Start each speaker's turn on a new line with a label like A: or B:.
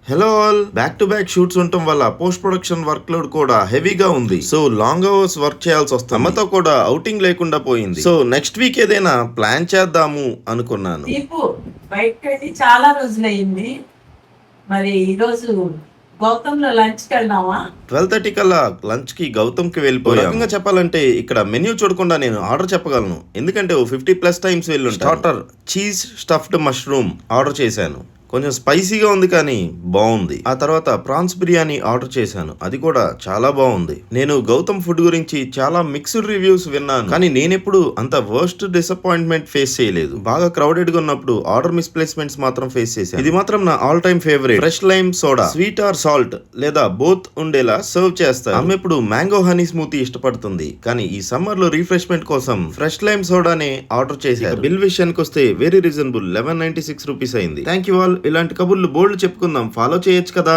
A: Hello all, back to back shoots ఉండటం వల్ల post production work load కూడా హెవీగా ఉంది. సో లాంగ్ అవర్స్ వర్క్ చేయాల్సి వస్తుంది. అమ్మతో కూడా అవుటింగ్ లేకుండా పోయింది. సో నెక్స్ట్ వీక్ ఏదైనా ప్లాన్ చేద్దాము అనుకున్నాను.
B: బయటకి చాలా రోజులైంది. మరి ఈరోజు గౌతమ్ లో లంచ్ కి వెళ్దామా?
A: 12:30 కల్లా లంచ్ కి గౌతమ్ కి వెళ్ళిపోయాం. రకంగా చెప్పాలంటే ఇక్కడ మెన్యూ చూడకుండా నేను ఆర్డర్ చెప్పగలను, ఎందుకంటే 50+ టైమ్స్ వెళ్ళి starter cheese stuffed mushroom order చేశాను. కొంచెం స్పైసీగా ఉంది కానీ బాగుంది. ఆ తర్వాత ప్రాన్స్ బిర్యానీ ఆర్డర్ చేశాను, అది కూడా చాలా బాగుంది. నేను గౌతమ్ ఫుడ్ గురించి చాలా మిక్స్డ్ రివ్యూస్ విన్నాను, కానీ నేనెప్పుడు అంత వర్స్ట్ డిసప్పాయింట్మెంట్ ఫేస్ చేయలేదు. బాగా క్రౌడెడ్ గా ఉన్నప్పుడు ఆర్డర్ మిస్ప్లేస్మెంట్స్ మాత్రం ఫేస్ చేశాను. ఇది మాత్రం నా all time favourite. Fresh lime soda, sweet or salt లేదా బోత్ ఉండేలా సర్వ్ చేస్తారు. ఆమె ఇప్పుడు మ్యాంగో హనీ స్మూతీ ఇష్టపడుతుంది, కానీ ఈ సమ్మర్ లో రిఫ్రెష్మెంట్ కోసం ఫ్రెష్ లైమ్ సోడానే ఆర్డర్ చేశారు. బిల్ విషయానికి వస్తే వెరీ రీజనబుల్, 1196 రూపీస్ అయింది. Thank you all. ఇలాంటి కబుర్లు బోల్డ్ చెప్పుకుందాం, ఫాలో చేయొచ్చు కదా.